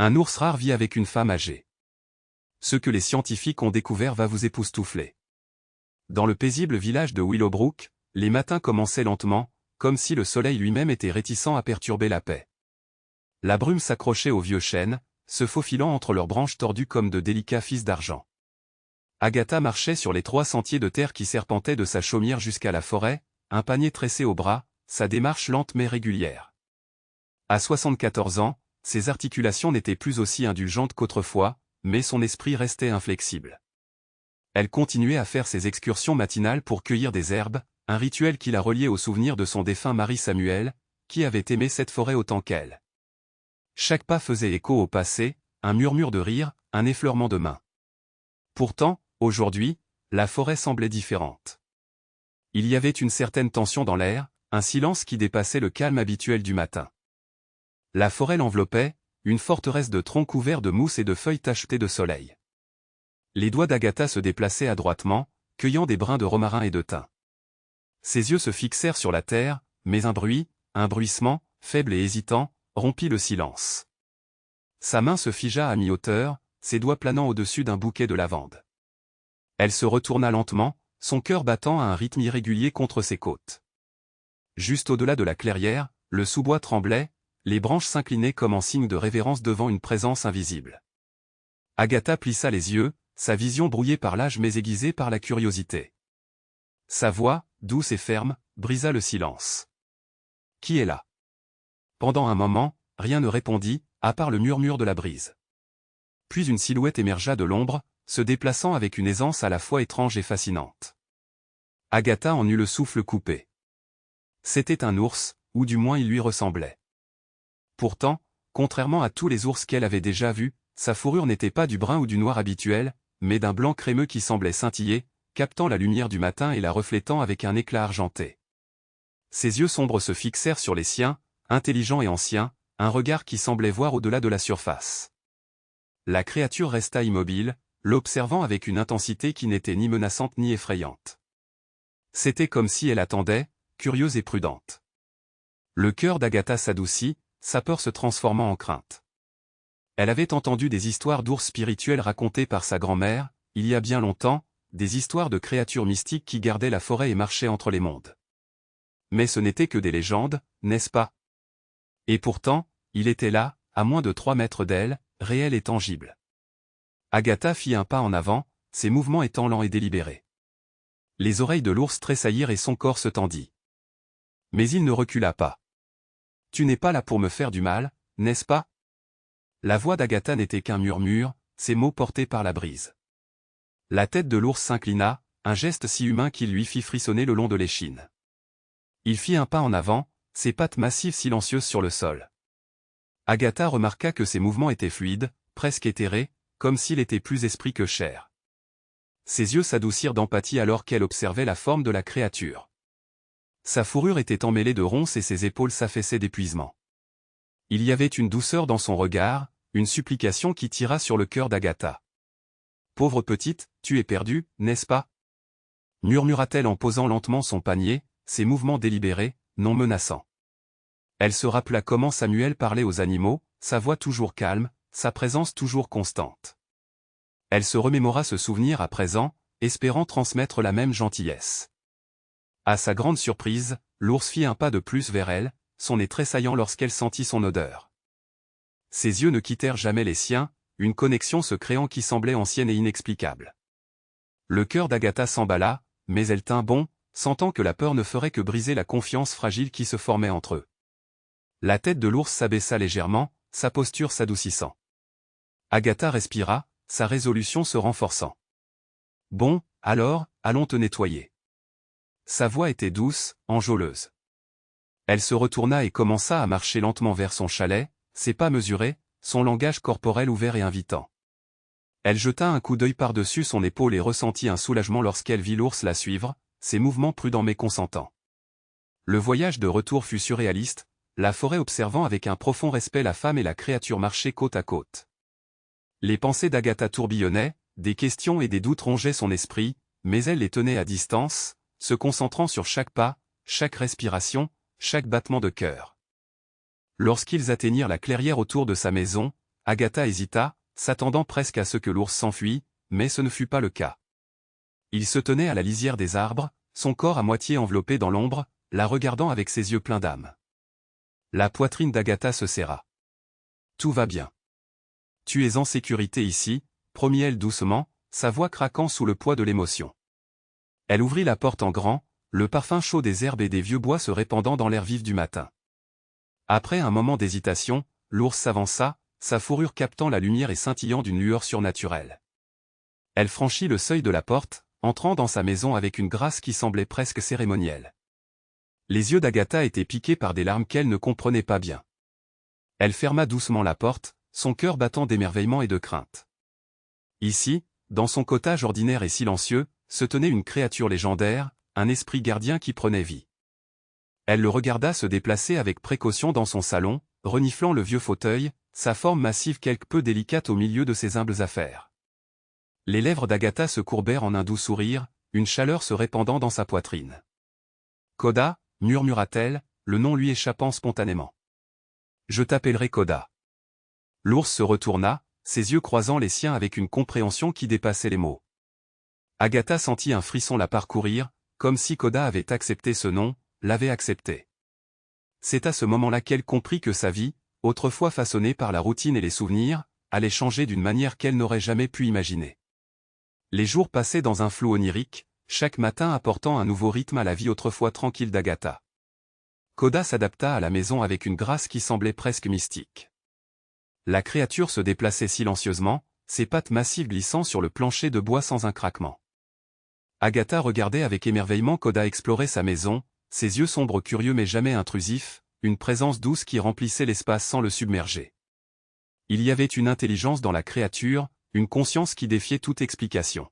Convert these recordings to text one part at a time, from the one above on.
Un ours rare vit avec une femme âgée. Ce que les scientifiques ont découvert va vous époustoufler. Dans le paisible village de Willowbrook, les matins commençaient lentement, comme si le soleil lui-même était réticent à perturber la paix. La brume s'accrochait aux vieux chênes, se faufilant entre leurs branches tordues comme de délicats fils d'argent. Agatha marchait sur les 3 sentiers de terre qui serpentaient de sa chaumière jusqu'à la forêt, un panier tressé au bras, sa démarche lente mais régulière. À 74 ans, ses articulations n'étaient plus aussi indulgentes qu'autrefois, mais son esprit restait inflexible. Elle continuait à faire ses excursions matinales pour cueillir des herbes, un rituel qui la reliait au souvenir de son défunt mari Samuel, qui avait aimé cette forêt autant qu'elle. Chaque pas faisait écho au passé, un murmure de rire, un effleurement de main. Pourtant, aujourd'hui, la forêt semblait différente. Il y avait une certaine tension dans l'air, un silence qui dépassait le calme habituel du matin. La forêt l'enveloppait, une forteresse de troncs couverts de mousse et de feuilles tachetées de soleil. Les doigts d'Agatha se déplaçaient adroitement, cueillant des brins de romarin et de thym. Ses yeux se fixèrent sur la terre, mais un bruissement, faible et hésitant, rompit le silence. Sa main se figea à mi-hauteur, ses doigts planant au-dessus d'un bouquet de lavande. Elle se retourna lentement, son cœur battant à un rythme irrégulier contre ses côtes. Juste au-delà de la clairière, le sous-bois tremblait, les branches s'inclinaient comme en signe de révérence devant une présence invisible. Agatha plissa les yeux, sa vision brouillée par l'âge mais aiguisée par la curiosité. Sa voix, douce et ferme, brisa le silence. « Qui est là ?» Pendant un moment, rien ne répondit, à part le murmure de la brise. Puis une silhouette émergea de l'ombre, se déplaçant avec une aisance à la fois étrange et fascinante. Agatha en eut le souffle coupé. C'était un ours, ou du moins il lui ressemblait. Pourtant, contrairement à tous les ours qu'elle avait déjà vus, sa fourrure n'était pas du brun ou du noir habituel, mais d'un blanc crémeux qui semblait scintiller, captant la lumière du matin et la reflétant avec un éclat argenté. Ses yeux sombres se fixèrent sur les siens, intelligents et anciens, un regard qui semblait voir au-delà de la surface. La créature resta immobile, l'observant avec une intensité qui n'était ni menaçante ni effrayante. C'était comme si elle attendait, curieuse et prudente. Le cœur d'Agatha s'adoucit, sa peur se transformant en crainte. Elle avait entendu des histoires d'ours spirituels racontées par sa grand-mère, il y a bien longtemps, des histoires de créatures mystiques qui gardaient la forêt et marchaient entre les mondes. Mais ce n'étaient que des légendes, n'est-ce pas? Et pourtant, il était là, à moins de 3 mètres d'elle, réel et tangible. Agatha fit un pas en avant, ses mouvements étant lents et délibérés. Les oreilles de l'ours tressaillirent et son corps se tendit. Mais il ne recula pas. « Tu n'es pas là pour me faire du mal, n'est-ce pas ?» La voix d'Agatha n'était qu'un murmure, ses mots portés par la brise. La tête de l'ours s'inclina, un geste si humain qu'il lui fit frissonner le long de l'échine. Il fit un pas en avant, ses pattes massives silencieuses sur le sol. Agatha remarqua que ses mouvements étaient fluides, presque éthérés, comme s'il était plus esprit que chair. Ses yeux s'adoucirent d'empathie alors qu'elle observait la forme de la créature. Sa fourrure était emmêlée de ronces et ses épaules s'affaissaient d'épuisement. Il y avait une douceur dans son regard, une supplication qui tira sur le cœur d'Agatha. « Pauvre petite, tu es perdue, n'est-ce pas ?» murmura-t-elle en posant lentement son panier, ses mouvements délibérés, non menaçants. Elle se rappela comment Samuel parlait aux animaux, sa voix toujours calme, sa présence toujours constante. Elle se remémora ce souvenir à présent, espérant transmettre la même gentillesse. À sa grande surprise, l'ours fit un pas de plus vers elle, son nez tressaillant lorsqu'elle sentit son odeur. Ses yeux ne quittèrent jamais les siens, une connexion se créant qui semblait ancienne et inexplicable. Le cœur d'Agatha s'emballa, mais elle tint bon, sentant que la peur ne ferait que briser la confiance fragile qui se formait entre eux. La tête de l'ours s'abaissa légèrement, sa posture s'adoucissant. Agatha respira, sa résolution se renforçant. « Bon, alors, allons te nettoyer. » Sa voix était douce, enjôleuse. Elle se retourna et commença à marcher lentement vers son chalet, ses pas mesurés, son langage corporel ouvert et invitant. Elle jeta un coup d'œil par-dessus son épaule et ressentit un soulagement lorsqu'elle vit l'ours la suivre, ses mouvements prudents mais consentants. Le voyage de retour fut surréaliste, la forêt observant avec un profond respect la femme et la créature marcher côte à côte. Les pensées d'Agatha tourbillonnaient, des questions et des doutes rongeaient son esprit, mais elle les tenait à distance, se concentrant sur chaque pas, chaque respiration, chaque battement de cœur. Lorsqu'ils atteignirent la clairière autour de sa maison, Agatha hésita, s'attendant presque à ce que l'ours s'enfuit, mais ce ne fut pas le cas. Il se tenait à la lisière des arbres, son corps à moitié enveloppé dans l'ombre, la regardant avec ses yeux pleins d'âme. La poitrine d'Agatha se serra. Tout va bien. Tu es en sécurité ici, promit-elle doucement, sa voix craquant sous le poids de l'émotion. Elle ouvrit la porte en grand, le parfum chaud des herbes et des vieux bois se répandant dans l'air vif du matin. Après un moment d'hésitation, l'ours s'avança, sa fourrure captant la lumière et scintillant d'une lueur surnaturelle. Elle franchit le seuil de la porte, entrant dans sa maison avec une grâce qui semblait presque cérémonielle. Les yeux d'Agatha étaient piqués par des larmes qu'elle ne comprenait pas bien. Elle ferma doucement la porte, son cœur battant d'émerveillement et de crainte. Ici, dans son cottage ordinaire et silencieux, se tenait une créature légendaire, un esprit gardien qui prenait vie. Elle le regarda se déplacer avec précaution dans son salon, reniflant le vieux fauteuil, sa forme massive quelque peu délicate au milieu de ses humbles affaires. Les lèvres d'Agatha se courbèrent en un doux sourire, une chaleur se répandant dans sa poitrine. Koda, murmura-t-elle, le nom lui échappant spontanément. Je t'appellerai Koda. L'ours se retourna, ses yeux croisant les siens avec une compréhension qui dépassait les mots. Agatha sentit un frisson la parcourir, comme si Koda avait accepté ce nom, l'avait accepté. C'est à ce moment-là qu'elle comprit que sa vie, autrefois façonnée par la routine et les souvenirs, allait changer d'une manière qu'elle n'aurait jamais pu imaginer. Les jours passaient dans un flou onirique, chaque matin apportant un nouveau rythme à la vie autrefois tranquille d'Agatha. Koda s'adapta à la maison avec une grâce qui semblait presque mystique. La créature se déplaçait silencieusement, ses pattes massives glissant sur le plancher de bois sans un craquement. Agatha regardait avec émerveillement Koda explorer sa maison, ses yeux sombres curieux mais jamais intrusifs, une présence douce qui remplissait l'espace sans le submerger. Il y avait une intelligence dans la créature, une conscience qui défiait toute explication.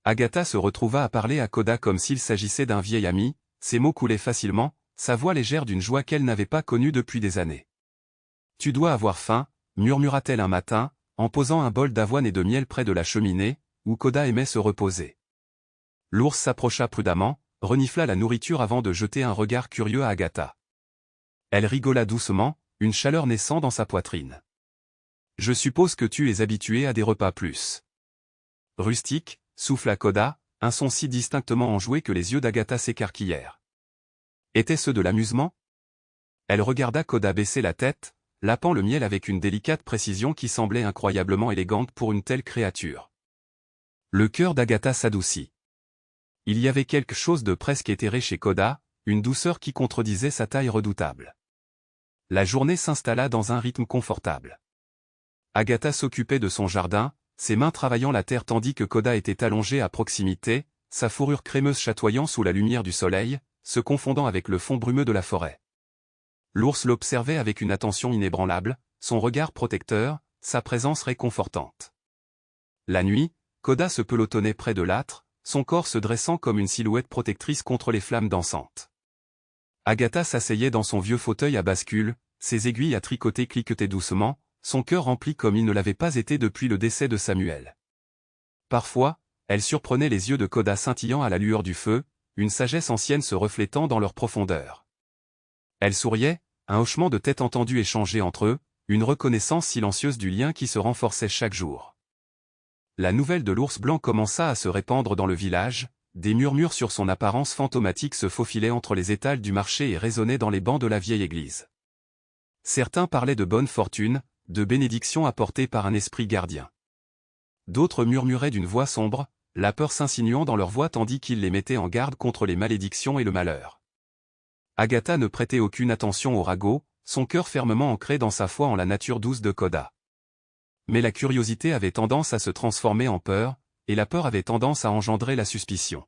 Agatha se retrouva à parler à Koda comme s'il s'agissait d'un vieil ami, ses mots coulaient facilement, sa voix légère d'une joie qu'elle n'avait pas connue depuis des années. « Tu dois avoir faim », murmura-t-elle un matin, en posant un bol d'avoine et de miel près de la cheminée, où Koda aimait se reposer. L'ours s'approcha prudemment, renifla la nourriture avant de jeter un regard curieux à Agatha. Elle rigola doucement, une chaleur naissant dans sa poitrine. « Je suppose que tu es habitué à des repas plus rustiques, souffla Koda, un son si distinctement enjoué que les yeux d'Agatha s'écarquillèrent. Était-ce de l'amusement? Elle regarda Koda baisser la tête, lapant le miel avec une délicate précision qui semblait incroyablement élégante pour une telle créature. Le cœur d'Agatha s'adoucit. Il y avait quelque chose de presque éthéré chez Koda, une douceur qui contredisait sa taille redoutable. La journée s'installa dans un rythme confortable. Agatha s'occupait de son jardin, ses mains travaillant la terre tandis que Koda était allongé à proximité, sa fourrure crémeuse chatoyant sous la lumière du soleil, se confondant avec le fond brumeux de la forêt. L'ours l'observait avec une attention inébranlable, son regard protecteur, sa présence réconfortante. La nuit, Koda se pelotonnait près de l'âtre, son corps se dressant comme une silhouette protectrice contre les flammes dansantes. Agatha s'asseyait dans son vieux fauteuil à bascule, ses aiguilles à tricoter cliquetaient doucement, son cœur rempli comme il ne l'avait pas été depuis le décès de Samuel. Parfois, elle surprenait les yeux de Koda scintillant à la lueur du feu, une sagesse ancienne se reflétant dans leur profondeur. Elle souriait, un hochement de tête entendu échanger entre eux, une reconnaissance silencieuse du lien qui se renforçait chaque jour. La nouvelle de l'ours blanc commença à se répandre dans le village, des murmures sur son apparence fantomatique se faufilaient entre les étals du marché et résonnaient dans les bancs de la vieille église. Certains parlaient de bonne fortune, de bénédictions apportées par un esprit gardien. D'autres murmuraient d'une voix sombre, la peur s'insinuant dans leur voix tandis qu'ils les mettaient en garde contre les malédictions et le malheur. Agatha ne prêtait aucune attention au ragot, son cœur fermement ancré dans sa foi en la nature douce de Koda. Mais la curiosité avait tendance à se transformer en peur, et la peur avait tendance à engendrer la suspicion.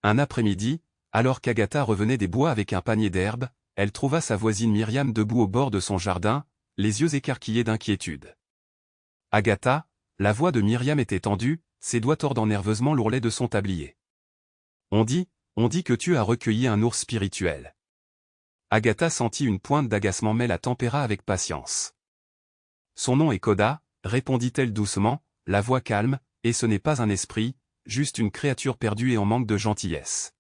Un après-midi, alors qu'Agatha revenait des bois avec un panier d'herbes, elle trouva sa voisine Myriam debout au bord de son jardin, les yeux écarquillés d'inquiétude. « Agatha !» La voix de Myriam était tendue, ses doigts tordant nerveusement l'ourlet de son tablier. « On dit que tu as recueilli un ours spirituel. » Agatha sentit une pointe d'agacement mais la tempéra avec patience. « Son nom est Koda, » répondit-elle doucement, la voix calme, « et ce n'est pas un esprit, juste une créature perdue et en manque de gentillesse. »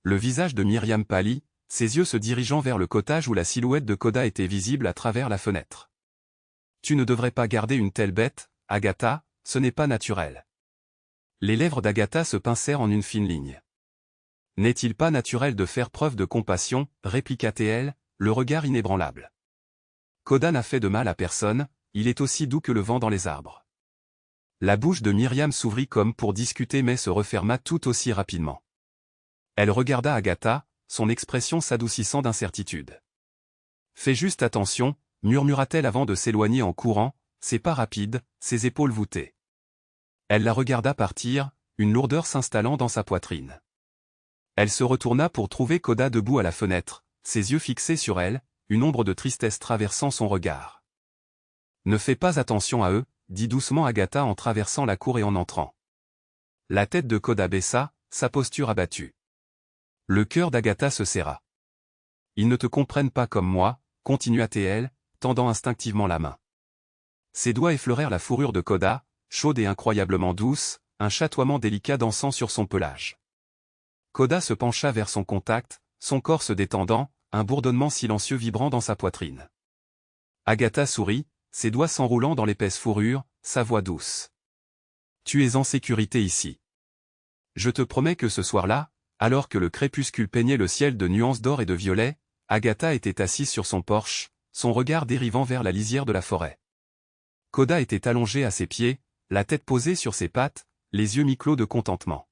Le visage de Myriam pâlit, ses yeux se dirigeant vers le cottage où la silhouette de Koda était visible à travers la fenêtre. Tu ne devrais pas garder une telle bête, Agatha, ce n'est pas naturel. Les lèvres d'Agatha se pincèrent en une fine ligne. N'est-il pas naturel de faire preuve de compassion, répliqua-t-elle, le regard inébranlable. Koda n'a fait de mal à personne, il est aussi doux que le vent dans les arbres. La bouche de Myriam s'ouvrit comme pour discuter mais se referma tout aussi rapidement. Elle regarda Agatha, son expression s'adoucissant d'incertitude. « Fais juste attention », murmura-t-elle avant de s'éloigner en courant, ses pas rapides, ses épaules voûtées. Elle la regarda partir, une lourdeur s'installant dans sa poitrine. Elle se retourna pour trouver Koda debout à la fenêtre, ses yeux fixés sur elle, une ombre de tristesse traversant son regard. « Ne fais pas attention à eux », dit doucement Agatha en traversant la cour et en entrant. La tête de Koda baissa, sa posture abattue. Le cœur d'Agatha se serra. « Ils ne te comprennent pas comme moi », continua-t-elle, tendant instinctivement la main. Ses doigts effleurèrent la fourrure de Koda, chaude et incroyablement douce, un chatoiement délicat dansant sur son pelage. Koda se pencha vers son contact, son corps se détendant, un bourdonnement silencieux vibrant dans sa poitrine. Agatha sourit, ses doigts s'enroulant dans l'épaisse fourrure, sa voix douce. « Tu es en sécurité ici. Je te promets que ce soir-là, alors que le crépuscule peignait le ciel de nuances d'or et de violet, Agatha était assise sur son porche, son regard dérivant vers la lisière de la forêt. Koda était allongée à ses pieds, la tête posée sur ses pattes, les yeux mi-clos de contentement.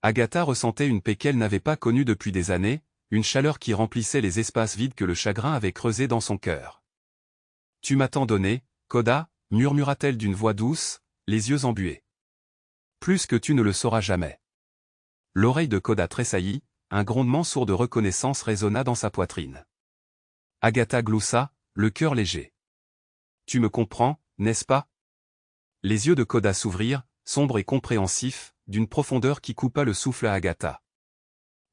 Agatha ressentait une paix qu'elle n'avait pas connue depuis des années, une chaleur qui remplissait les espaces vides que le chagrin avait creusés dans son cœur. « Tu m'as tant donné, Koda » murmura-t-elle d'une voix douce, les yeux embués. « Plus que tu ne le sauras jamais. » L'oreille de Koda tressaillit, un grondement sourd de reconnaissance résonna dans sa poitrine. Agatha gloussa, le cœur léger. « Tu me comprends, n'est-ce pas ?» Les yeux de Koda s'ouvrirent, sombres et compréhensifs, d'une profondeur qui coupa le souffle à Agatha.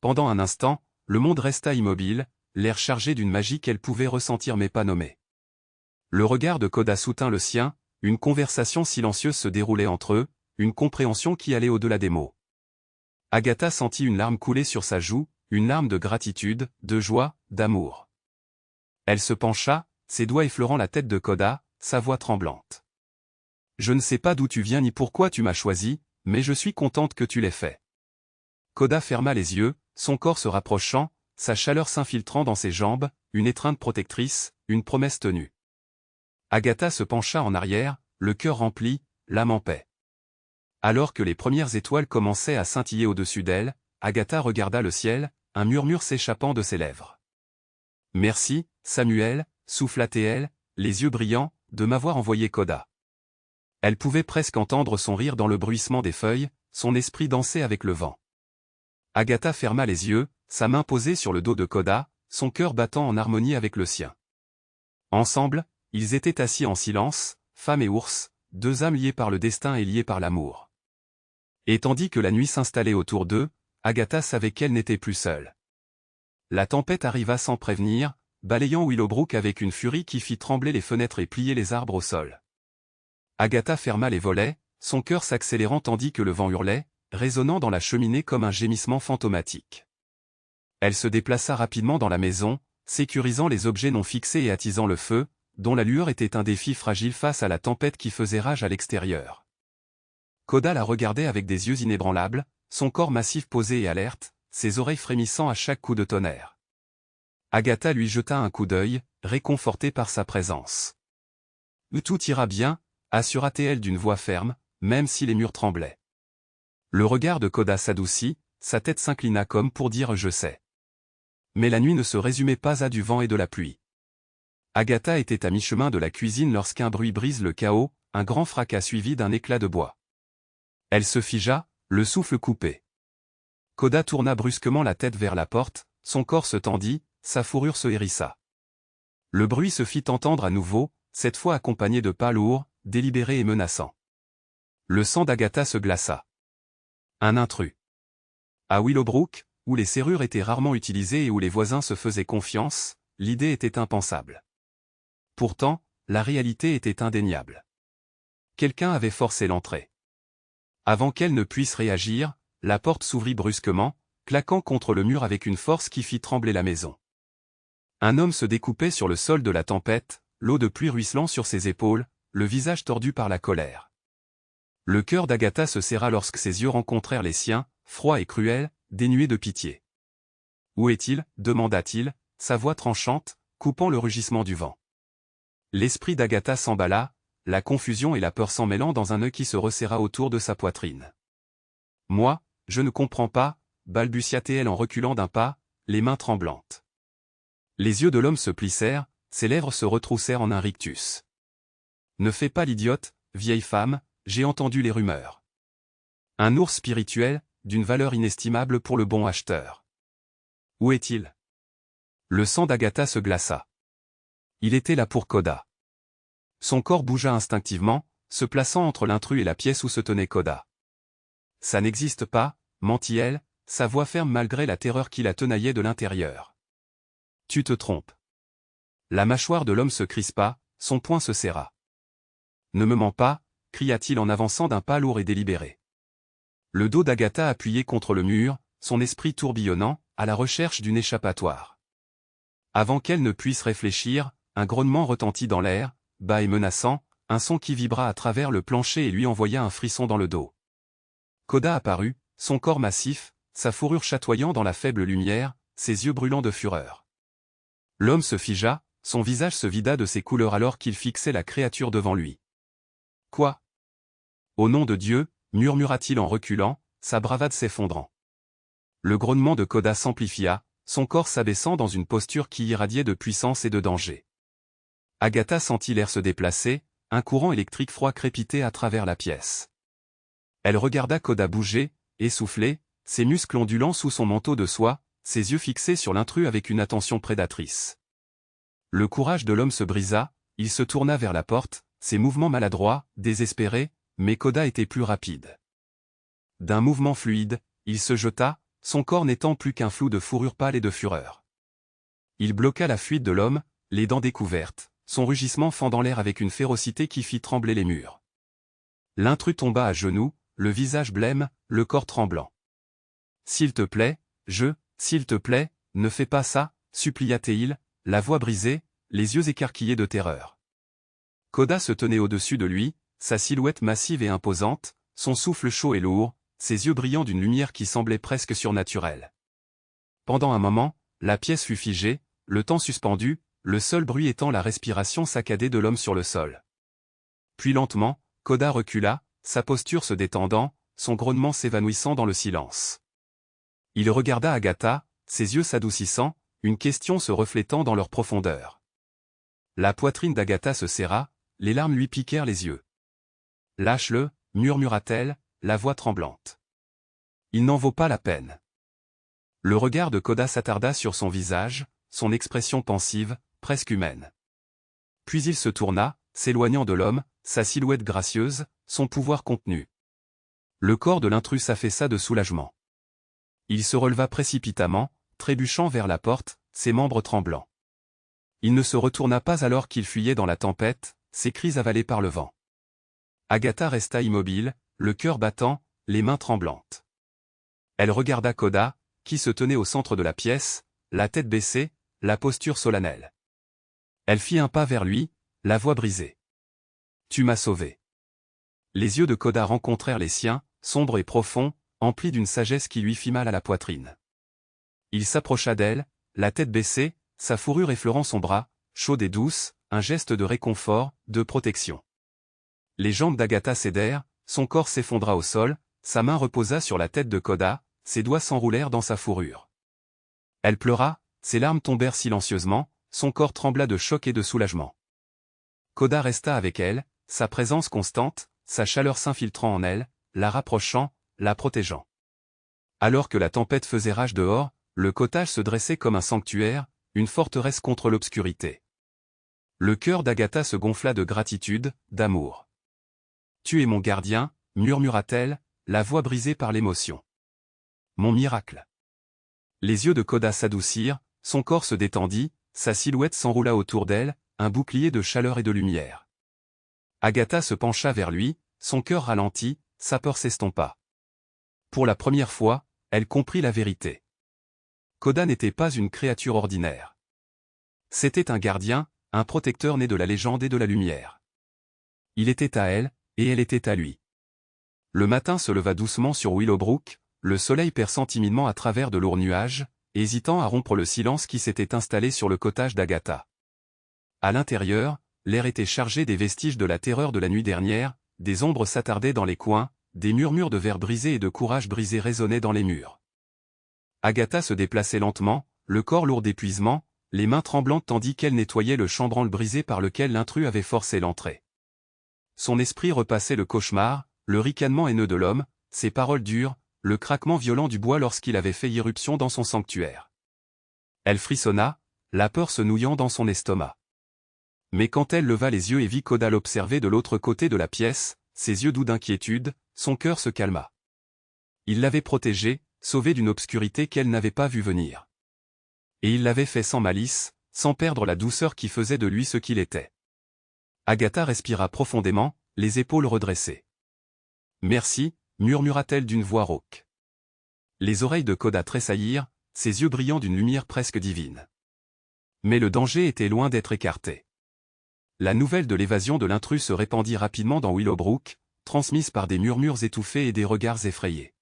Pendant un instant, le monde resta immobile, l'air chargé d'une magie qu'elle pouvait ressentir mais pas nommer. Le regard de Koda soutint le sien, une conversation silencieuse se déroulait entre eux, une compréhension qui allait au-delà des mots. Agatha sentit une larme couler sur sa joue, une larme de gratitude, de joie, d'amour. Elle se pencha, ses doigts effleurant la tête de Koda, sa voix tremblante. « Je ne sais pas d'où tu viens ni pourquoi tu m'as choisi, mais je suis contente que tu l'aies fait. » Koda ferma les yeux, son corps se rapprochant, sa chaleur s'infiltrant dans ses jambes, une étreinte protectrice, une promesse tenue. Agatha se pencha en arrière, le cœur rempli, l'âme en paix. Alors que les premières étoiles commençaient à scintiller au-dessus d'elle, Agatha regarda le ciel, un murmure s'échappant de ses lèvres. « Merci, Samuel » souffla-t-elle, les yeux brillants, de m'avoir envoyé Koda. Elle pouvait presque entendre son rire dans le bruissement des feuilles, son esprit dansait avec le vent. Agatha ferma les yeux, sa main posée sur le dos de Koda, son cœur battant en harmonie avec le sien. Ensemble, ils étaient assis en silence, femme et ours, deux âmes liées par le destin et liées par l'amour. Et tandis que la nuit s'installait autour d'eux, Agatha savait qu'elle n'était plus seule. La tempête arriva sans prévenir, balayant Willowbrook avec une furie qui fit trembler les fenêtres et plier les arbres au sol. Agatha ferma les volets, son cœur s'accélérant tandis que le vent hurlait, résonnant dans la cheminée comme un gémissement fantomatique. Elle se déplaça rapidement dans la maison, sécurisant les objets non fixés et attisant le feu, dont la lueur était un défi fragile face à la tempête qui faisait rage à l'extérieur. Koda la regardait avec des yeux inébranlables, son corps massif posé et alerte, ses oreilles frémissant à chaque coup de tonnerre. Agatha lui jeta un coup d'œil, réconfortée par sa présence. « Tout ira bien », assura-t-elle d'une voix ferme, même si les murs tremblaient. Le regard de Koda s'adoucit, sa tête s'inclina comme pour dire « je sais ». Mais la nuit ne se résumait pas à du vent et de la pluie. Agatha était à mi-chemin de la cuisine lorsqu'un bruit brise le chaos, un grand fracas suivi d'un éclat de bois. Elle se figea, le souffle coupé. Koda tourna brusquement la tête vers la porte, son corps se tendit, sa fourrure se hérissa. Le bruit se fit entendre à nouveau, cette fois accompagné de pas lourds, délibérés et menaçants. Le sang d'Agatha se glaça. Un intrus. À Willowbrook, où les serrures étaient rarement utilisées et où les voisins se faisaient confiance, l'idée était impensable. Pourtant, la réalité était indéniable. Quelqu'un avait forcé l'entrée. Avant qu'elle ne puisse réagir, la porte s'ouvrit brusquement, claquant contre le mur avec une force qui fit trembler la maison. Un homme se découpait sur le sol de la tempête, l'eau de pluie ruisselant sur ses épaules, le visage tordu par la colère. Le cœur d'Agatha se serra lorsque ses yeux rencontrèrent les siens, froids et cruels, dénués de pitié. « Où est-il » demanda-t-il, sa voix tranchante, coupant le rugissement du vent. L'esprit d'Agatha s'emballa, la confusion et la peur s'en mêlant dans un nœud qui se resserra autour de sa poitrine. « Moi, je ne comprends pas » balbutia-t-elle en reculant d'un pas, les mains tremblantes. Les yeux de l'homme se plissèrent, ses lèvres se retroussèrent en un rictus. « Ne fais pas l'idiote, vieille femme, j'ai entendu les rumeurs. Un ours spirituel, d'une valeur inestimable pour le bon acheteur. Où est-il » Le sang d'Agatha se glaça. Il était là pour Koda. Son corps bougea instinctivement, se plaçant entre l'intrus et la pièce où se tenait Koda. « Ça n'existe pas » mentit-elle, sa voix ferme malgré la terreur qui la tenaillait de l'intérieur. « Tu te trompes. » La mâchoire de l'homme se crispa, son poing se serra. « Ne me mens pas » cria-t-il en avançant d'un pas lourd et délibéré. Le dos d'Agatha appuyé contre le mur, son esprit tourbillonnant, à la recherche d'une échappatoire. Avant qu'elle ne puisse réfléchir, un grognement retentit dans l'air, bas et menaçant, un son qui vibra à travers le plancher et lui envoya un frisson dans le dos. Koda apparut, son corps massif, sa fourrure chatoyant dans la faible lumière, ses yeux brûlants de fureur. L'homme se figea, son visage se vida de ses couleurs alors qu'il fixait la créature devant lui. « Quoi ? Au nom de Dieu » murmura-t-il en reculant, sa bravade s'effondrant. Le grognement de Koda s'amplifia, son corps s'abaissant dans une posture qui irradiait de puissance et de danger. Agatha sentit l'air se déplacer, un courant électrique froid crépitait à travers la pièce. Elle regarda Koda bouger, essoufflé, ses muscles ondulants sous son manteau de soie, ses yeux fixés sur l'intrus avec une attention prédatrice. Le courage de l'homme se brisa, il se tourna vers la porte, ses mouvements maladroits, désespérés, mais Koda était plus rapide. D'un mouvement fluide, il se jeta, son corps n'étant plus qu'un flou de fourrure pâle et de fureur. Il bloqua la fuite de l'homme, les dents découvertes, son rugissement fendant l'air avec une férocité qui fit trembler les murs. L'intrus tomba à genoux, le visage blême, le corps tremblant. « S'il te plaît, s'il te plaît, ne fais pas ça » supplia-t-il, la voix brisée, les yeux écarquillés de terreur. Koda se tenait au-dessus de lui, sa silhouette massive et imposante, son souffle chaud et lourd, ses yeux brillants d'une lumière qui semblait presque surnaturelle. Pendant un moment, la pièce fut figée, le temps suspendu, le seul bruit étant la respiration saccadée de l'homme sur le sol. Puis lentement, Koda recula, sa posture se détendant, son grognement s'évanouissant dans le silence. Il regarda Agatha, ses yeux s'adoucissant, une question se reflétant dans leur profondeur. La poitrine d'Agatha se serra, les larmes lui piquèrent les yeux. « Lâche-le » murmura-t-elle, la voix tremblante. « Il n'en vaut pas la peine. » Le regard de Koda s'attarda sur son visage, son expression pensive, presque humaine. Puis il se tourna, s'éloignant de l'homme, sa silhouette gracieuse, son pouvoir contenu. Le corps de l'intrus s'affaissa de soulagement. Il se releva précipitamment, trébuchant vers la porte, ses membres tremblants. Il ne se retourna pas alors qu'il fuyait dans la tempête, ses cris avalés par le vent. Agatha resta immobile, le cœur battant, les mains tremblantes. Elle regarda Koda, qui se tenait au centre de la pièce, la tête baissée, la posture solennelle. Elle fit un pas vers lui, la voix brisée. « Tu m'as sauvé. » Les yeux de Koda rencontrèrent les siens, sombres et profonds, emplis d'une sagesse qui lui fit mal à la poitrine. Il s'approcha d'elle, la tête baissée, sa fourrure effleurant son bras, chaude et douce, un geste de réconfort, de protection. Les jambes d'Agatha cédèrent, son corps s'effondra au sol, sa main reposa sur la tête de Koda, ses doigts s'enroulèrent dans sa fourrure. Elle pleura, ses larmes tombèrent silencieusement, son corps trembla de choc et de soulagement. Koda resta avec elle, sa présence constante, sa chaleur s'infiltrant en elle, la rapprochant, la protégeant. Alors que la tempête faisait rage dehors, le cottage se dressait comme un sanctuaire, une forteresse contre l'obscurité. Le cœur d'Agatha se gonfla de gratitude, d'amour. « Tu es mon gardien » murmura-t-elle, la voix brisée par l'émotion. « Mon miracle !» Les yeux de Koda s'adoucirent, son corps se détendit, sa silhouette s'enroula autour d'elle, un bouclier de chaleur et de lumière. Agatha se pencha vers lui, son cœur ralentit, sa peur s'estompa. Pour la première fois, elle comprit la vérité. Koda n'était pas une créature ordinaire. C'était un gardien, un protecteur né de la légende et de la lumière. Il était à elle, et elle était à lui. Le matin se leva doucement sur Willowbrook, le soleil perçant timidement à travers de lourds nuages, hésitant à rompre le silence qui s'était installé sur le cottage d'Agatha. À l'intérieur, l'air était chargé des vestiges de la terreur de la nuit dernière, des ombres s'attardaient dans les coins, des murmures de verre brisé et de courage brisé résonnaient dans les murs. Agatha se déplaçait lentement, le corps lourd d'épuisement, les mains tremblantes tandis qu'elle nettoyait le chambranle brisé par lequel l'intrus avait forcé l'entrée. Son esprit repassait le cauchemar, le ricanement haineux de l'homme, ses paroles dures, le craquement violent du bois lorsqu'il avait fait irruption dans son sanctuaire. Elle frissonna, la peur se nouillant dans son estomac. Mais quand elle leva les yeux et vit Koda l'observer de l'autre côté de la pièce, ses yeux doux d'inquiétude, son cœur se calma. Il l'avait protégée, sauvée d'une obscurité qu'elle n'avait pas vue venir. Et il l'avait fait sans malice, sans perdre la douceur qui faisait de lui ce qu'il était. Agatha respira profondément, les épaules redressées. « Merci », murmura-t-elle d'une voix rauque. Les oreilles de Koda tressaillirent, ses yeux brillant d'une lumière presque divine. Mais le danger était loin d'être écarté. La nouvelle de l'évasion de l'intrus se répandit rapidement dans Willowbrook, transmise par des murmures étouffés et des regards effrayés.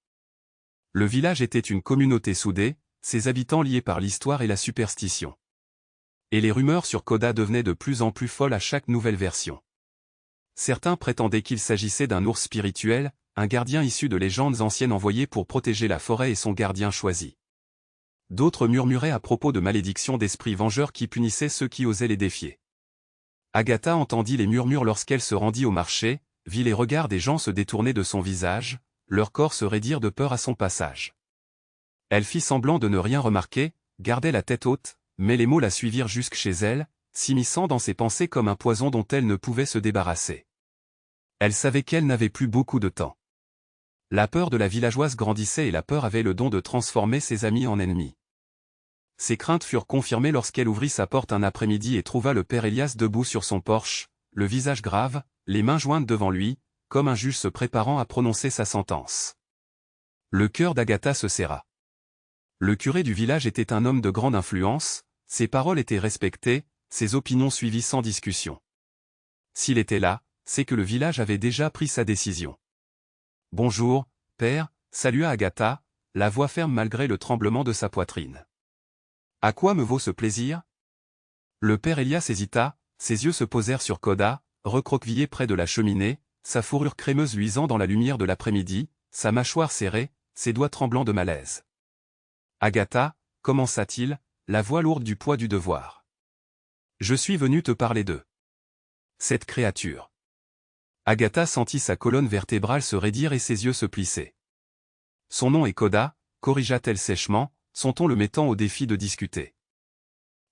Le village était une communauté soudée, ses habitants liés par l'histoire et la superstition. Et les rumeurs sur Koda devenaient de plus en plus folles à chaque nouvelle version. Certains prétendaient qu'il s'agissait d'un ours spirituel, un gardien issu de légendes anciennes envoyé pour protéger la forêt et son gardien choisi. D'autres murmuraient à propos de malédictions d'esprits vengeurs qui punissaient ceux qui osaient les défier. Agatha entendit les murmures lorsqu'elle se rendit au marché, vit les regards des gens se détourner de son visage, leur corps se raidir de peur à son passage. Elle fit semblant de ne rien remarquer, gardait la tête haute, mais les mots la suivirent jusque chez elle, s'immisçant dans ses pensées comme un poison dont elle ne pouvait se débarrasser. Elle savait qu'elle n'avait plus beaucoup de temps. La peur de la villageoise grandissait et la peur avait le don de transformer ses amis en ennemis. Ses craintes furent confirmées lorsqu'elle ouvrit sa porte un après-midi et trouva le père Elias debout sur son porche, le visage grave, les mains jointes devant lui, comme un juge se préparant à prononcer sa sentence. Le cœur d'Agatha se serra. Le curé du village était un homme de grande influence, ses paroles étaient respectées, ses opinions suivies sans discussion. S'il était là, c'est que le village avait déjà pris sa décision. « Bonjour, père », salua Agatha, la voix ferme malgré le tremblement de sa poitrine. « À quoi me vaut ce plaisir ?» Le père Elias hésita, ses yeux se posèrent sur Koda, recroquevillé près de la cheminée, sa fourrure crémeuse luisant dans la lumière de l'après-midi, sa mâchoire serrée, ses doigts tremblants de malaise. « Agatha », commença-t-il, la voix lourde du poids du devoir. « Je suis venu te parler d'eux. Cette créature. » Agatha sentit sa colonne vertébrale se raidir et ses yeux se plisser. « Son nom est Koda », corrigea-t-elle sèchement, son ton le mettant au défi de discuter.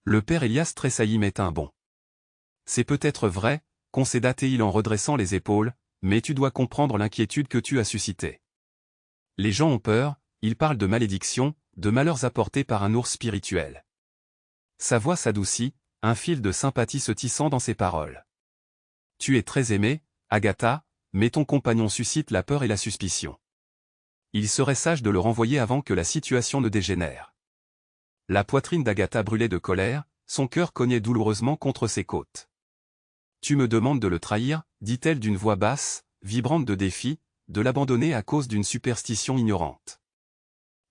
Le père Elias tressaillit mais tint bon. « C'est peut-être vrai », concéda-t-il en redressant les épaules, « mais tu dois comprendre l'inquiétude que tu as suscitée. Les gens ont peur, ils parlent de malédiction, de malheurs apportés par un ours spirituel. » Sa voix s'adoucit, un fil de sympathie se tissant dans ses paroles. « Tu es très aimée, Agatha, mais ton compagnon suscite la peur et la suspicion. Il serait sage de le renvoyer avant que la situation ne dégénère. » La poitrine d'Agatha brûlait de colère, son cœur cognait douloureusement contre ses côtes. « Tu me demandes de le trahir, dit-elle d'une voix basse, vibrante de défi, de l'abandonner à cause d'une superstition ignorante. »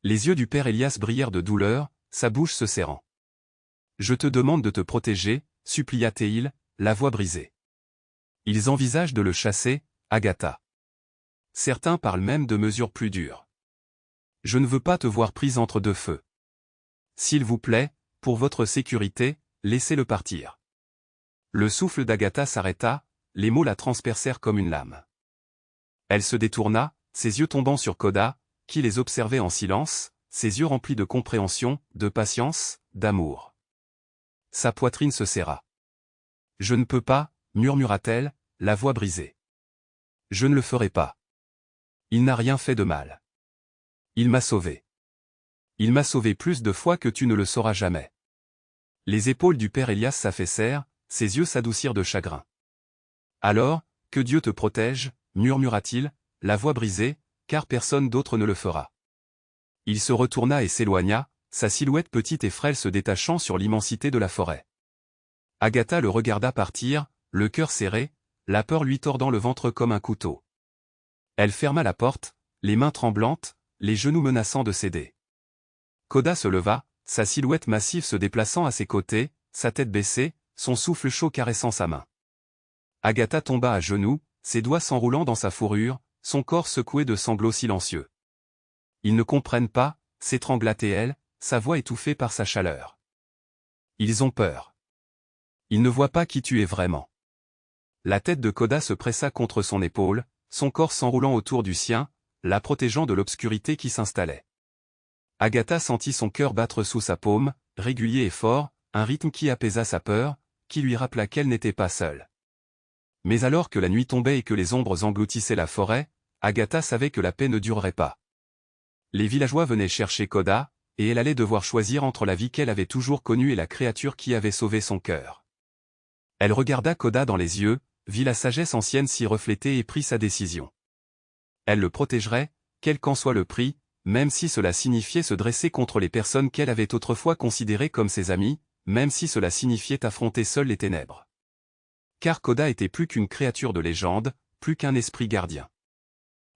Les yeux du père Elias brillèrent de douleur, sa bouche se serrant. « Je te demande de te protéger, supplia-t-il, la voix brisée. Ils envisagent de le chasser, Agatha. Certains parlent même de mesures plus dures. Je ne veux pas te voir prise entre deux feux. S'il vous plaît, pour votre sécurité, laissez-le partir. » Le souffle d'Agatha s'arrêta, les mots la transpercèrent comme une lame. Elle se détourna, ses yeux tombant sur Koda, qui les observait en silence, ses yeux remplis de compréhension, de patience, d'amour. Sa poitrine se serra. « Je ne peux pas, » murmura-t-elle, la voix brisée. « Je ne le ferai pas. Il n'a rien fait de mal. Il m'a sauvé. Il m'a sauvé plus de fois que tu ne le sauras jamais. » Les épaules du père Elias s'affaissèrent, ses yeux s'adoucirent de chagrin. « Alors, que Dieu te protège, » murmura-t-il, la voix brisée, car personne d'autre ne le fera. Il se retourna et s'éloigna, sa silhouette petite et frêle se détachant sur l'immensité de la forêt. Agatha le regarda partir, le cœur serré, la peur lui tordant le ventre comme un couteau. Elle ferma la porte, les mains tremblantes, les genoux menaçant de céder. Koda se leva, sa silhouette massive se déplaçant à ses côtés, sa tête baissée, son souffle chaud caressant sa main. Agatha tomba à genoux, ses doigts s'enroulant dans sa fourrure, son corps secoué de sanglots silencieux. Ils ne comprennent pas, s'étrangla-t-elle, sa voix étouffée par sa chaleur. Ils ont peur. Ils ne voient pas qui tu es vraiment. La tête de Koda se pressa contre son épaule, son corps s'enroulant autour du sien, la protégeant de l'obscurité qui s'installait. Agatha sentit son cœur battre sous sa paume, régulier et fort, un rythme qui apaisa sa peur, qui lui rappela qu'elle n'était pas seule. Mais alors que la nuit tombait et que les ombres engloutissaient la forêt, Agatha savait que la paix ne durerait pas. Les villageois venaient chercher Koda, et elle allait devoir choisir entre la vie qu'elle avait toujours connue et la créature qui avait sauvé son cœur. Elle regarda Koda dans les yeux, vit la sagesse ancienne s'y refléter et prit sa décision. Elle le protégerait, quel qu'en soit le prix, même si cela signifiait se dresser contre les personnes qu'elle avait autrefois considérées comme ses amies, même si cela signifiait affronter seule les ténèbres. Car Koda était plus qu'une créature de légende, plus qu'un esprit gardien.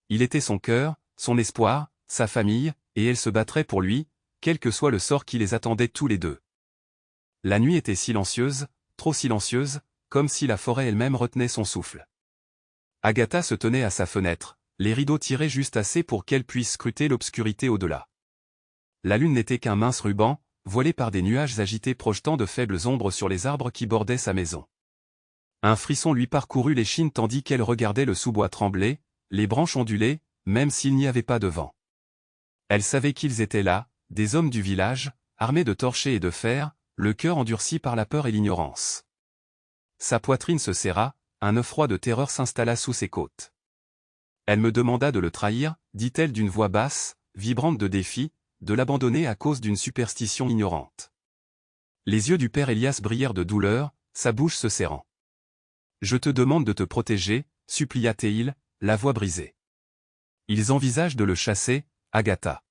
Il était son cœur, son espoir, sa famille, et elle se battrait pour lui, quel que soit le sort qui les attendait tous les deux. La nuit était silencieuse, trop silencieuse, comme si la forêt elle-même retenait son souffle. Agatha se tenait à sa fenêtre, les rideaux tirés juste assez pour qu'elle puisse scruter l'obscurité au-delà. La lune n'était qu'un mince ruban, voilé par des nuages agités projetant de faibles ombres sur les arbres qui bordaient sa maison. Un frisson lui parcourut l'échine tandis qu'elle regardait le sous-bois trembler, les branches onduler, même s'il n'y avait pas de vent. Elle savait qu'ils étaient là, des hommes du village, armés de torchers et de fer, le cœur endurci par la peur et l'ignorance. Sa poitrine se serra, un œuf froid de terreur s'installa sous ses côtes. Elle me demanda de le trahir, dit-elle d'une voix basse, vibrante de défi, de l'abandonner à cause d'une superstition ignorante. Les yeux du père Elias brillèrent de douleur, sa bouche se serrant. « Je te demande de te protéger, supplia-t-il, la voix brisée. Ils envisagent de le chasser, Agatha.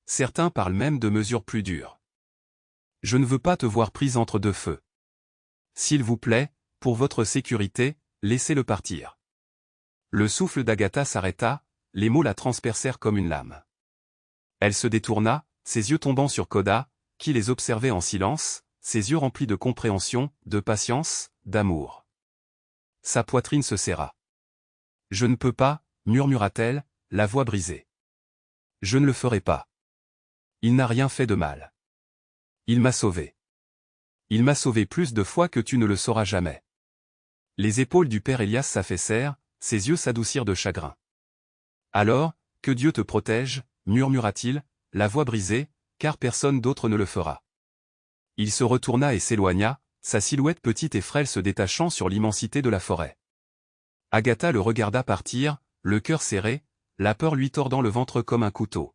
Certains parlent même de mesures plus dures. Je ne veux pas te voir prise entre deux feux. S'il vous plaît, pour votre sécurité, laissez-le partir. » Le souffle d'Agatha s'arrêta, les mots la transpercèrent comme une lame. Elle se détourna, ses yeux tombant sur Koda, qui les observait en silence, ses yeux remplis de compréhension, de patience, d'amour. Sa poitrine se serra. « Je ne peux pas, murmura-t-elle, la voix brisée. Je ne le ferai pas. Il n'a rien fait de mal. Il m'a sauvé. Il m'a sauvé plus de fois que tu ne le sauras jamais. » Les épaules du père Elias s'affaissèrent, ses yeux s'adoucirent de chagrin. « Alors, que Dieu te protège, murmura-t-il, la voix brisée, car personne d'autre ne le fera. » Il se retourna et s'éloigna, sa silhouette petite et frêle se détachant sur l'immensité de la forêt. Agatha le regarda partir, le cœur serré, la peur lui tordant le ventre comme un couteau.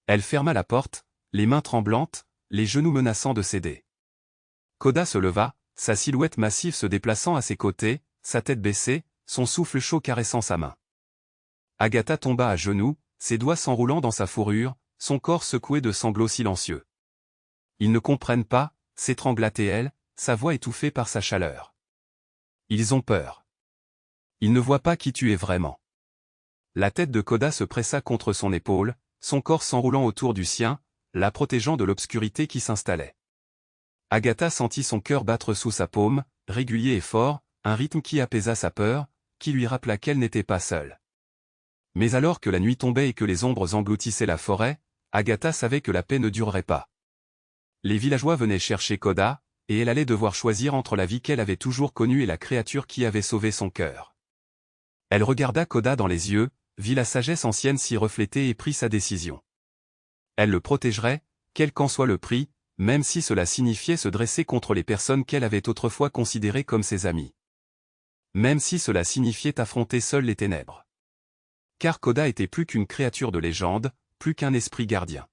Elle ferma la porte, les mains tremblantes, les genoux menaçant de céder. Koda se leva, sa silhouette massive se déplaçant à ses côtés, sa tête baissée, son souffle chaud caressant sa main. Agatha tomba à genoux, ses doigts s'enroulant dans sa fourrure, son corps secoué de sanglots silencieux. Ils ne comprennent pas, s'étrangla-t-elle, sa voix étouffée par sa chaleur. Ils ont peur. Ils ne voient pas qui tu es vraiment. La tête de Koda se pressa contre son épaule, son corps s'enroulant autour du sien, la protégeant de l'obscurité qui s'installait. Agatha sentit son cœur battre sous sa paume, régulier et fort, un rythme qui apaisa sa peur, qui lui rappela qu'elle n'était pas seule. Mais alors que la nuit tombait et que les ombres engloutissaient la forêt, Agatha savait que la paix ne durerait pas. Les villageois venaient chercher Koda, et elle allait devoir choisir entre la vie qu'elle avait toujours connue et la créature qui avait sauvé son cœur. Elle regarda Koda dans les yeux, vit la sagesse ancienne s'y refléter et prit sa décision. Elle le protégerait, quel qu'en soit le prix, même si cela signifiait se dresser contre les personnes qu'elle avait autrefois considérées comme ses amies. Même si cela signifiait affronter seule les ténèbres. Car Koda était plus qu'une créature de légende, plus qu'un esprit gardien.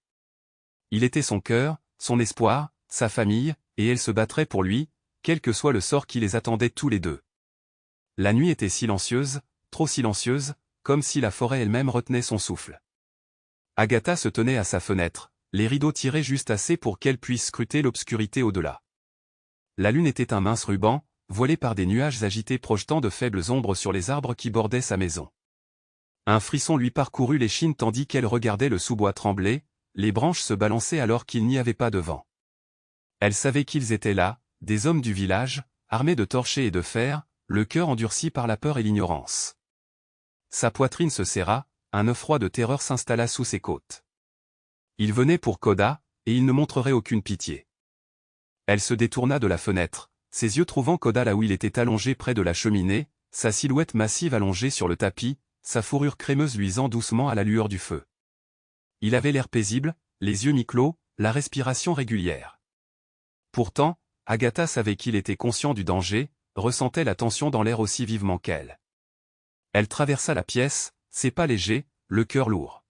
Il était son cœur, son espoir, sa famille, et elle se battrait pour lui, quel que soit le sort qui les attendait tous les deux. La nuit était silencieuse, trop silencieuse, comme si la forêt elle-même retenait son souffle. Agatha se tenait à sa fenêtre, les rideaux tirés juste assez pour qu'elle puisse scruter l'obscurité au-delà. La lune était un mince ruban, voilé par des nuages agités projetant de faibles ombres sur les arbres qui bordaient sa maison. Un frisson lui parcourut l'échine tandis qu'elle regardait le sous-bois trembler, les branches se balançaient alors qu'il n'y avait pas de vent. Elle savait qu'ils étaient là, des hommes du village, armés de torchers et de fer, le cœur endurci par la peur et l'ignorance. Sa poitrine se serra, un œuf froid de terreur s'installa sous ses côtes. Il venait pour Koda, et il ne montrerait aucune pitié. Elle se détourna de la fenêtre, ses yeux trouvant Koda là où il était allongé près de la cheminée, sa silhouette massive allongée sur le tapis, sa fourrure crémeuse luisant doucement à la lueur du feu. Il avait l'air paisible, les yeux mi-clos, la respiration régulière. Pourtant, Agatha savait qu'il était conscient du danger, ressentait la tension dans l'air aussi vivement qu'elle. Elle traversa la pièce, ses pas légers, le cœur lourd.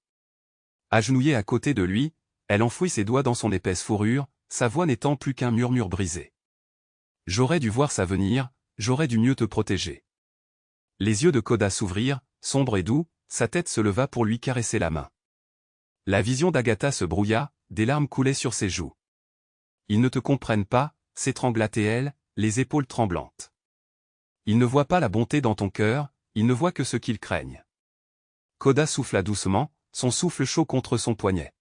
Agenouillée à côté de lui, elle enfouit ses doigts dans son épaisse fourrure, sa voix n'étant plus qu'un murmure brisé. « J'aurais dû voir ça venir, j'aurais dû mieux te protéger. » Les yeux de Koda s'ouvrirent, sombres et doux, sa tête se leva pour lui caresser la main. La vision d'Agatha se brouilla, des larmes coulaient sur ses joues. « Ils ne te comprennent pas, » s'étrangla-t-elle, les épaules tremblantes. « Ils ne voient pas la bonté dans ton cœur, ils ne voient que ce qu'ils craignent. » Koda souffla doucement, son souffle chaud contre son poignet.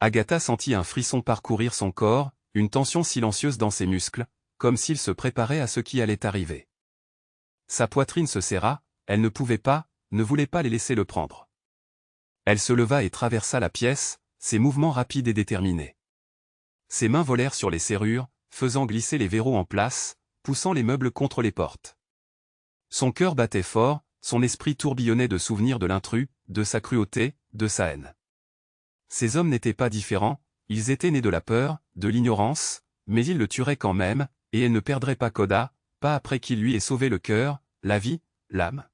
Agatha sentit un frisson parcourir son corps, une tension silencieuse dans ses muscles, comme s'il se préparait à ce qui allait arriver. Sa poitrine se serra, elle ne pouvait pas, ne voulait pas les laisser le prendre. Elle se leva et traversa la pièce, ses mouvements rapides et déterminés. Ses mains volèrent sur les serrures, faisant glisser les verrous en place, poussant les meubles contre les portes. Son cœur battait fort, son esprit tourbillonnait de souvenirs de l'intrus, de sa cruauté, de sa haine. Ces hommes n'étaient pas différents, ils étaient nés de la peur, de l'ignorance, mais ils le tueraient quand même, et elle ne perdrait pas Koda, pas après qu'il lui ait sauvé le cœur, la vie, l'âme.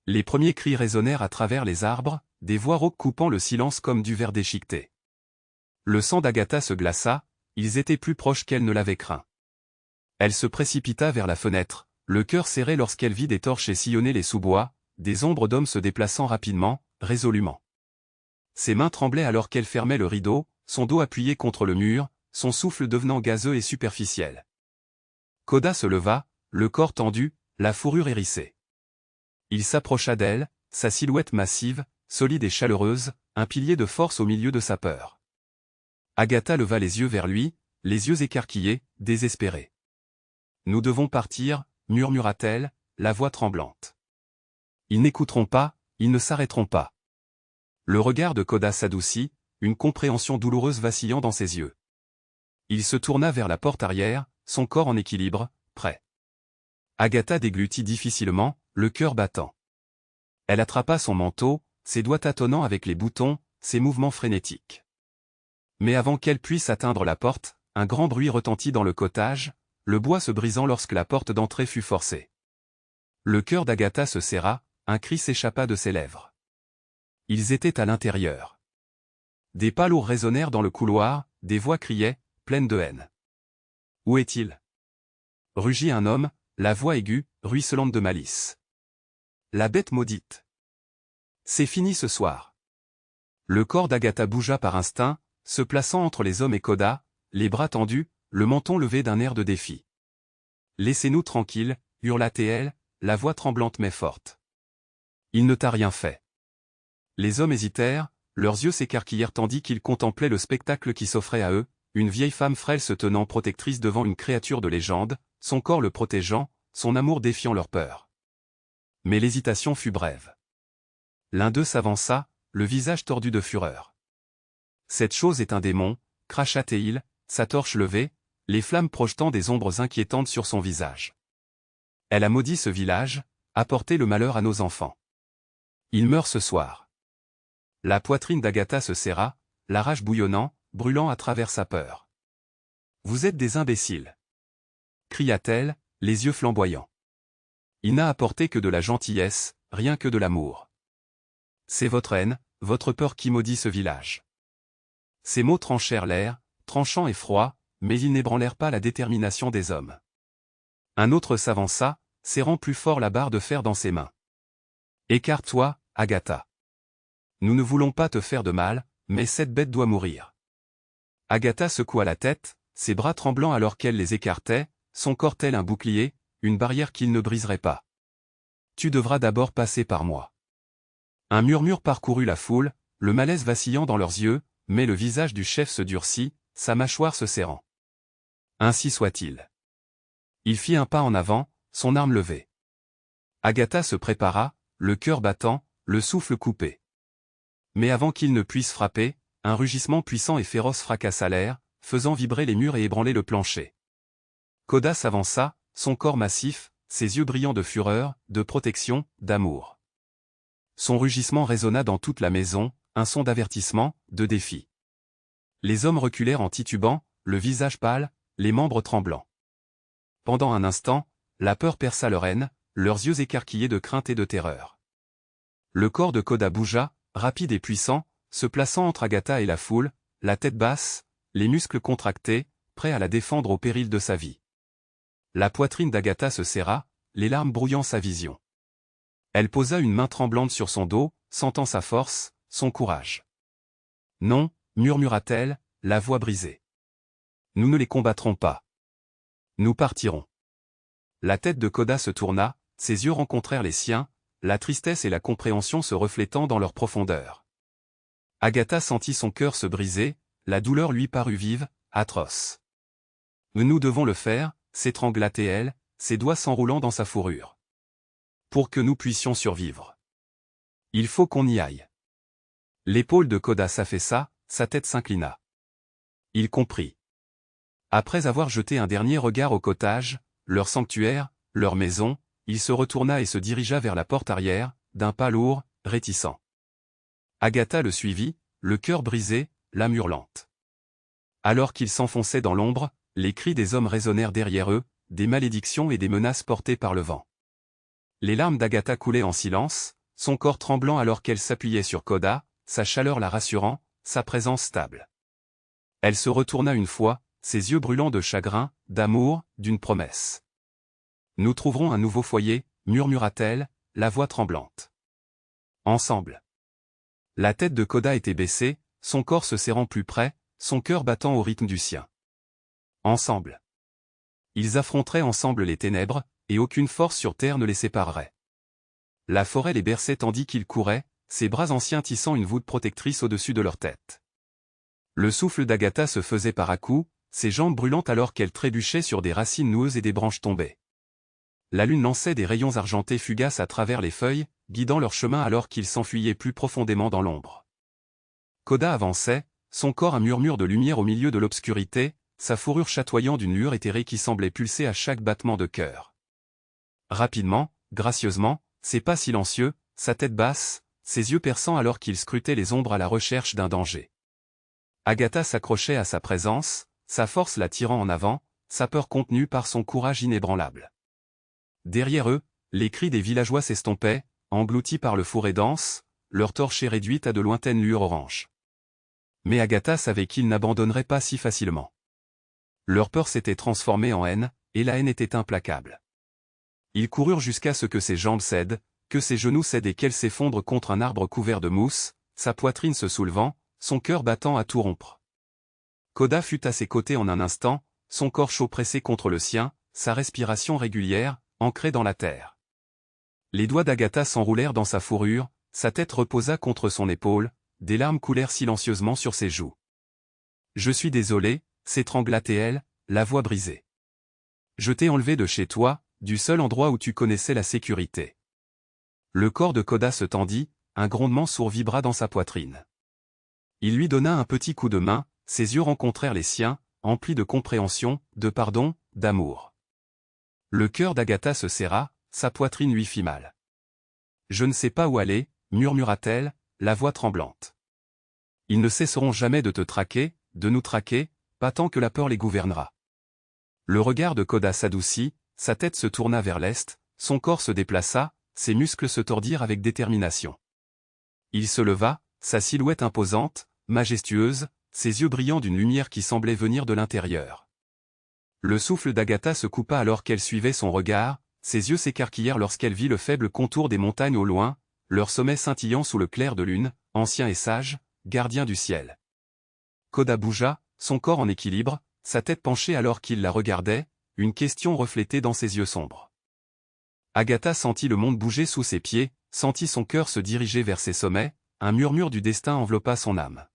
Les premiers cris résonnèrent à travers les arbres, des voix rauques coupant le silence comme du verre déchiqueté. Le sang d'Agatha se glaça, ils étaient plus proches qu'elle ne l'avait craint. Elle se précipita vers la fenêtre, le cœur serré lorsqu'elle vit des torches sillonner les sous-bois, des ombres d'hommes se déplaçant rapidement, résolument. Ses mains tremblaient alors qu'elle fermait le rideau, son dos appuyé contre le mur, son souffle devenant gazeux et superficiel. Koda se leva, le corps tendu, la fourrure hérissée. Il s'approcha d'elle, sa silhouette massive, solide et chaleureuse, un pilier de force au milieu de sa peur. Agatha leva les yeux vers lui, les yeux écarquillés, désespérés. « Nous devons partir, » murmura-t-elle, la voix tremblante. « Ils n'écouteront pas, ils ne s'arrêteront pas. » Le regard de Koda s'adoucit, une compréhension douloureuse vacillant dans ses yeux. Il se tourna vers la porte arrière, son corps en équilibre, prêt. Agatha déglutit difficilement, le cœur battant. Elle attrapa son manteau, ses doigts tâtonnant avec les boutons, ses mouvements frénétiques. Mais avant qu'elle puisse atteindre la porte, un grand bruit retentit dans le cottage, le bois se brisant lorsque la porte d'entrée fut forcée. Le cœur d'Agatha se serra, un cri s'échappa de ses lèvres. Ils étaient à l'intérieur. Des pas lourds résonnèrent dans le couloir, des voix criaient, pleines de haine. « Où est-il » rugit un homme, la voix aiguë, ruisselante de malice. « La bête maudite. C'est fini ce soir. » Le corps d'Agatha bougea par instinct, se plaçant entre les hommes et Koda, les bras tendus, le menton levé d'un air de défi. « Laissez-nous tranquilles, » hurla-t-elle, la voix tremblante mais forte. « Il ne t'a rien fait. » Les hommes hésitèrent, leurs yeux s'écarquillèrent tandis qu'ils contemplaient le spectacle qui s'offrait à eux, une vieille femme frêle se tenant protectrice devant une créature de légende, son corps le protégeant, son amour défiant leur peur. Mais l'hésitation fut brève. L'un d'eux s'avança, le visage tordu de fureur. « Cette chose est un démon, » cracha-t-il, sa torche levée, les flammes projetant des ombres inquiétantes sur son visage. « Elle a maudit ce village, apporté le malheur à nos enfants. Il meurt ce soir. » La poitrine d'Agatha se serra, la rage bouillonnant, brûlant à travers sa peur. « Vous êtes des imbéciles » cria-t-elle, les yeux flamboyants. « Il n'a apporté que de la gentillesse, rien que de l'amour. C'est votre haine, votre peur qui maudit ce village. » Ces mots tranchèrent l'air, tranchants et froids, mais ils n'ébranlèrent pas la détermination des hommes. Un autre s'avança, serrant plus fort la barre de fer dans ses mains. « Écarte-toi, Agatha. Nous ne voulons pas te faire de mal, mais cette bête doit mourir. » Agatha secoua la tête, ses bras tremblants alors qu'elle les écartait, son corps tel un bouclier, une barrière qu'il ne briserait pas. Tu devras d'abord passer par moi. Un murmure parcourut la foule, le malaise vacillant dans leurs yeux, mais le visage du chef se durcit, sa mâchoire se serrant. Ainsi soit-il. Il fit un pas en avant, son arme levée. Agatha se prépara, le cœur battant, le souffle coupé. Mais avant qu'il ne puisse frapper, un rugissement puissant et féroce fracassa l'air, faisant vibrer les murs et ébranler le plancher. Koda s'avança, son corps massif, ses yeux brillants de fureur, de protection, d'amour. Son rugissement résonna dans toute la maison, un son d'avertissement, de défi. Les hommes reculèrent en titubant, le visage pâle, les membres tremblants. Pendant un instant, la peur perça leur haine, leurs yeux écarquillés de crainte et de terreur. Le corps de Koda bougea, rapide et puissant, se plaçant entre Agatha et la foule, la tête basse, les muscles contractés, prêts à la défendre au péril de sa vie. La poitrine d'Agatha se serra, les larmes brouillant sa vision. Elle posa une main tremblante sur son dos, sentant sa force, son courage. « Non » murmura-t-elle, la voix brisée. « Nous ne les combattrons pas. Nous partirons. » La tête de Koda se tourna, ses yeux rencontrèrent les siens, la tristesse et la compréhension se reflétant dans leur profondeur. Agatha sentit son cœur se briser, la douleur lui parut vive, atroce. « Nous devons le faire » s'étrangla-t-elle, ses doigts s'enroulant dans sa fourrure. « Pour que nous puissions survivre. Il faut qu'on y aille. » L'épaule de Koda s'affaissa, sa tête s'inclina. Il comprit. Après avoir jeté un dernier regard au cottage, leur sanctuaire, leur maison, il se retourna et se dirigea vers la porte arrière, d'un pas lourd, réticent. Agatha le suivit, le cœur brisé, l'âme hurlante. Alors qu'ils s'enfonçaient dans l'ombre, les cris des hommes résonnèrent derrière eux, des malédictions et des menaces portées par le vent. Les larmes d'Agatha coulaient en silence, son corps tremblant alors qu'elle s'appuyait sur Koda, sa chaleur la rassurant, sa présence stable. Elle se retourna une fois, ses yeux brûlants de chagrin, d'amour, d'une promesse. « Nous trouverons un nouveau foyer » murmura-t-elle, la voix tremblante. « Ensemble. » La tête de Koda était baissée, son corps se serrant plus près, son cœur battant au rythme du sien. Ensemble. Ils affronteraient ensemble les ténèbres, et aucune force sur terre ne les séparerait. La forêt les berçait tandis qu'ils couraient, ses bras anciens tissant une voûte protectrice au-dessus de leur tête. Le souffle d'Agatha se faisait par à-coups, ses jambes brûlantes alors qu'elle trébuchait sur des racines noueuses et des branches tombées. La lune lançait des rayons argentés fugaces à travers les feuilles, guidant leur chemin alors qu'ils s'enfuyaient plus profondément dans l'ombre. Koda avançait, son corps un murmure de lumière au milieu de l'obscurité, sa fourrure chatoyant d'une lueur éthérée qui semblait pulser à chaque battement de cœur. Rapidement, gracieusement, ses pas silencieux, sa tête basse, ses yeux perçants alors qu'il scrutait les ombres à la recherche d'un danger. Agatha s'accrochait à sa présence, sa force la tirant en avant, sa peur contenue par son courage inébranlable. Derrière eux, les cris des villageois s'estompaient, engloutis par le fourré dense, leur torchée réduite à de lointaines lueurs oranges. Mais Agatha savait qu'ils n'abandonneraient pas si facilement. Leur peur s'était transformée en haine, et la haine était implacable. Ils coururent jusqu'à ce que ses jambes cèdent, que ses genoux cèdent et qu'elle s'effondre contre un arbre couvert de mousse, sa poitrine se soulevant, son cœur battant à tout rompre. Koda fut à ses côtés en un instant, son corps chaud pressé contre le sien, sa respiration régulière, ancrée dans la terre. Les doigts d'Agatha s'enroulèrent dans sa fourrure, sa tête reposa contre son épaule, des larmes coulèrent silencieusement sur ses joues. « Je suis désolé » s'étrangla-t-elle, la voix brisée. « Je t'ai enlevé de chez toi, du seul endroit où tu connaissais la sécurité. » Le corps de Koda se tendit, un grondement sourd vibra dans sa poitrine. Il lui donna un petit coup de main, ses yeux rencontrèrent les siens, emplis de compréhension, de pardon, d'amour. Le cœur d'Agatha se serra, sa poitrine lui fit mal. « Je ne sais pas où aller » murmura-t-elle, la voix tremblante. « Ils ne cesseront jamais de te traquer, de nous traquer, pas tant que la peur les gouvernera. » Le regard de Koda s'adoucit, sa tête se tourna vers l'est, son corps se déplaça, ses muscles se tordirent avec détermination. Il se leva, sa silhouette imposante, majestueuse, ses yeux brillants d'une lumière qui semblait venir de l'intérieur. Le souffle d'Agatha se coupa alors qu'elle suivait son regard, ses yeux s'écarquillèrent lorsqu'elle vit le faible contour des montagnes au loin, leur sommet scintillant sous le clair de lune, ancien et sage, gardien du ciel. Koda bougea, son corps en équilibre, sa tête penchée alors qu'il la regardait, une question reflétée dans ses yeux sombres. Agatha sentit le monde bouger sous ses pieds, sentit son cœur se diriger vers ses sommets, un murmure du destin enveloppa son âme.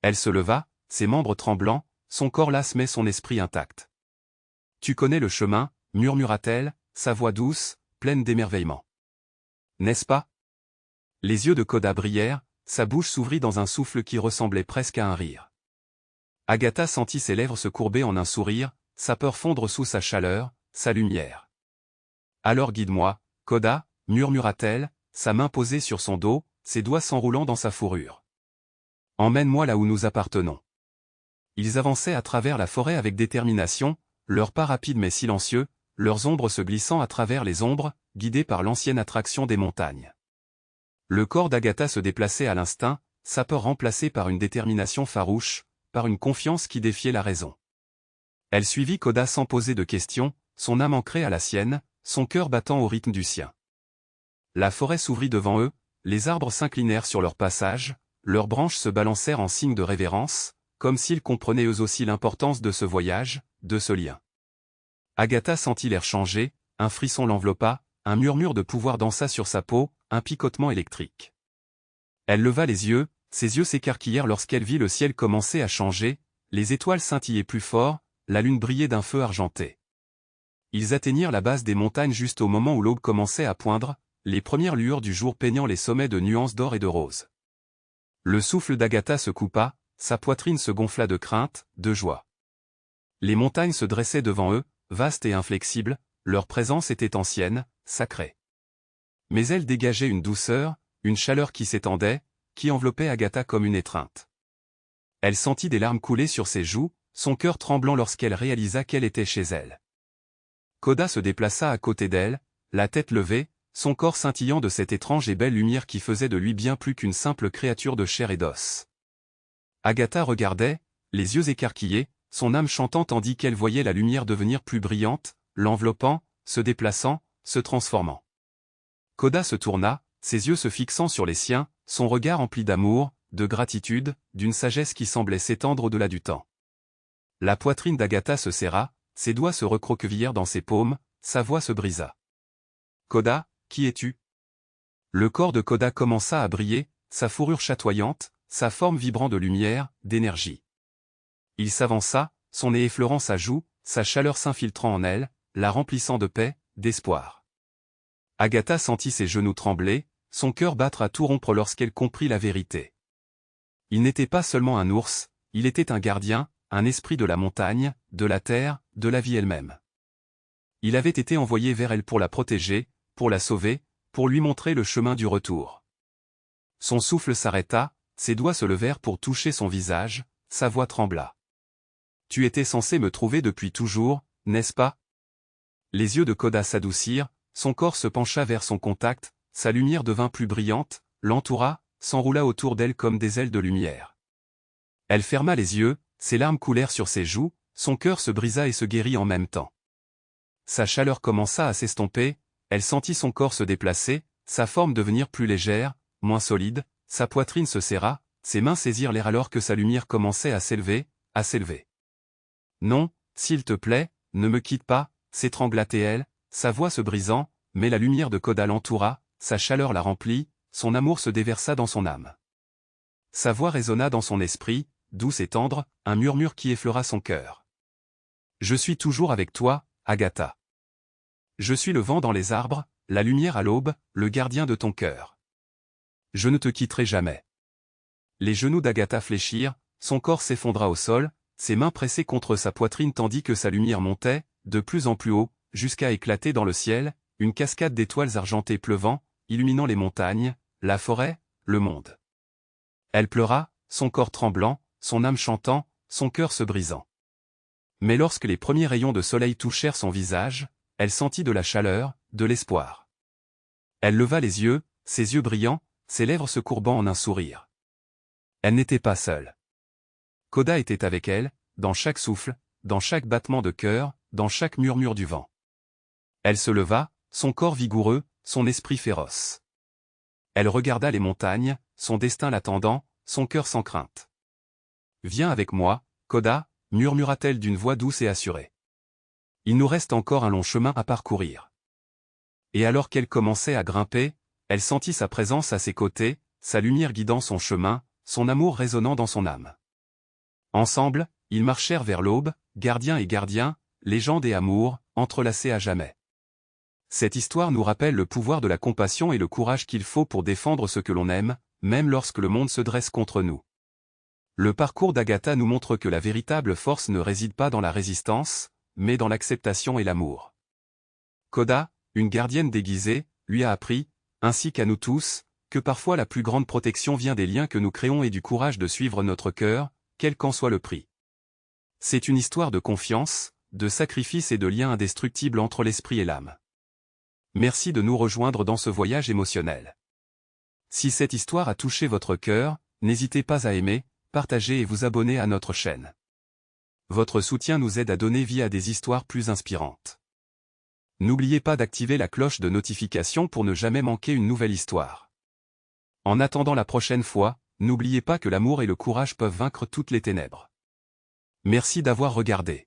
Elle se leva, ses membres tremblants, son corps las mais son esprit intact. « Tu connais le chemin » murmura-t-elle, sa voix douce, pleine d'émerveillement. « N'est-ce pas ?» Les yeux de Koda brillèrent, sa bouche s'ouvrit dans un souffle qui ressemblait presque à un rire. Agatha sentit ses lèvres se courber en un sourire, sa peur fondre sous sa chaleur, sa lumière. « Alors guide-moi, Koda » murmura-t-elle, sa main posée sur son dos, ses doigts s'enroulant dans sa fourrure. « Emmène-moi là où nous appartenons. » Ils avançaient à travers la forêt avec détermination, leurs pas rapides mais silencieux, leurs ombres se glissant à travers les ombres, guidés par l'ancienne attraction des montagnes. Le corps d'Agatha se déplaçait à l'instinct, sa peur remplacée par une détermination farouche, par une confiance qui défiait la raison. Elle suivit Koda sans poser de questions, son âme ancrée à la sienne, son cœur battant au rythme du sien. La forêt s'ouvrit devant eux, les arbres s'inclinèrent sur leur passage, leurs branches se balancèrent en signe de révérence, comme s'ils comprenaient eux aussi l'importance de ce voyage, de ce lien. Agatha sentit l'air changer, un frisson l'enveloppa, un murmure de pouvoir dansa sur sa peau, un picotement électrique. Elle leva les yeux, ses yeux s'écarquillèrent lorsqu'elle vit le ciel commencer à changer, les étoiles scintillaient plus fort, la lune brillait d'un feu argenté. Ils atteignirent la base des montagnes juste au moment où l'aube commençait à poindre, les premières lueurs du jour peignant les sommets de nuances d'or et de rose. Le souffle d'Agatha se coupa, sa poitrine se gonfla de crainte, de joie. Les montagnes se dressaient devant eux, vastes et inflexibles, leur présence était ancienne, sacrée. Mais elle dégageait une douceur, une chaleur qui s'étendait, qui enveloppait Agatha comme une étreinte. Elle sentit des larmes couler sur ses joues, son cœur tremblant lorsqu'elle réalisa qu'elle était chez elle. Koda se déplaça à côté d'elle, la tête levée, son corps scintillant de cette étrange et belle lumière qui faisait de lui bien plus qu'une simple créature de chair et d'os. Agatha regardait, les yeux écarquillés, son âme chantant tandis qu'elle voyait la lumière devenir plus brillante, l'enveloppant, se déplaçant, se transformant. Koda se tourna, ses yeux se fixant sur les siens, son regard empli d'amour, de gratitude, d'une sagesse qui semblait s'étendre au-delà du temps. La poitrine d'Agatha se serra, ses doigts se recroquevillèrent dans ses paumes, sa voix se brisa. « Koda, qui es-tu » Le corps de Koda commença à briller, sa fourrure chatoyante, sa forme vibrant de lumière, d'énergie. Il s'avança, son nez effleurant sa joue, sa chaleur s'infiltrant en elle, la remplissant de paix, d'espoir. Agatha sentit ses genoux trembler, son cœur battre à tout rompre lorsqu'elle comprit la vérité. Il n'était pas seulement un ours, il était un gardien, un esprit de la montagne, de la terre, de la vie elle-même. Il avait été envoyé vers elle pour la protéger, pour la sauver, pour lui montrer le chemin du retour. Son souffle s'arrêta, ses doigts se levèrent pour toucher son visage, sa voix trembla. « Tu étais censé me trouver depuis toujours, n'est-ce pas ?» Les yeux de Koda s'adoucirent, son corps se pencha vers son contact, sa lumière devint plus brillante, l'entoura, s'enroula autour d'elle comme des ailes de lumière. Elle ferma les yeux, ses larmes coulèrent sur ses joues, son cœur se brisa et se guérit en même temps. Sa chaleur commença à s'estomper, elle sentit son corps se déplacer, sa forme devenir plus légère, moins solide, sa poitrine se serra, ses mains saisirent l'air alors que sa lumière commençait à s'élever, à s'élever. « Non, s'il te plaît, ne me quitte pas » s'étrangla-t-elle, sa voix se brisant, mais la lumière de Koda l'entoura, sa chaleur la remplit, son amour se déversa dans son âme. Sa voix résonna dans son esprit, douce et tendre, un murmure qui effleura son cœur. « Je suis toujours avec toi, Agatha. Je suis le vent dans les arbres, la lumière à l'aube, le gardien de ton cœur. Je ne te quitterai jamais. » Les genoux d'Agatha fléchirent, son corps s'effondra au sol, ses mains pressées contre sa poitrine tandis que sa lumière montait, de plus en plus haut, jusqu'à éclater dans le ciel, une cascade d'étoiles argentées pleuvant, illuminant les montagnes, la forêt, le monde. Elle pleura, son corps tremblant, son âme chantant, son cœur se brisant. Mais lorsque les premiers rayons de soleil touchèrent son visage, elle sentit de la chaleur, de l'espoir. Elle leva les yeux, ses yeux brillants, ses lèvres se courbant en un sourire. Elle n'était pas seule. Koda était avec elle, dans chaque souffle, dans chaque battement de cœur, dans chaque murmure du vent. Elle se leva, son corps vigoureux, son esprit féroce. Elle regarda les montagnes, son destin l'attendant, son cœur sans crainte. « Viens avec moi, Koda » murmura-t-elle d'une voix douce et assurée. Il nous reste encore un long chemin à parcourir. Et alors qu'elle commençait à grimper, elle sentit sa présence à ses côtés, sa lumière guidant son chemin, son amour résonnant dans son âme. Ensemble, ils marchèrent vers l'aube, gardien et gardien, légende et amour, entrelacés à jamais. Cette histoire nous rappelle le pouvoir de la compassion et le courage qu'il faut pour défendre ce que l'on aime, même lorsque le monde se dresse contre nous. Le parcours d'Agatha nous montre que la véritable force ne réside pas dans la résistance, mais dans l'acceptation et l'amour. Koda, une gardienne déguisée, lui a appris, ainsi qu'à nous tous, que parfois la plus grande protection vient des liens que nous créons et du courage de suivre notre cœur, quel qu'en soit le prix. C'est une histoire de confiance, de sacrifice et de lien indestructible entre l'esprit et l'âme. Merci de nous rejoindre dans ce voyage émotionnel. Si cette histoire a touché votre cœur, n'hésitez pas à aimer, partager et vous abonner à notre chaîne. Votre soutien nous aide à donner vie à des histoires plus inspirantes. N'oubliez pas d'activer la cloche de notification pour ne jamais manquer une nouvelle histoire. En attendant la prochaine fois, n'oubliez pas que l'amour et le courage peuvent vaincre toutes les ténèbres. Merci d'avoir regardé.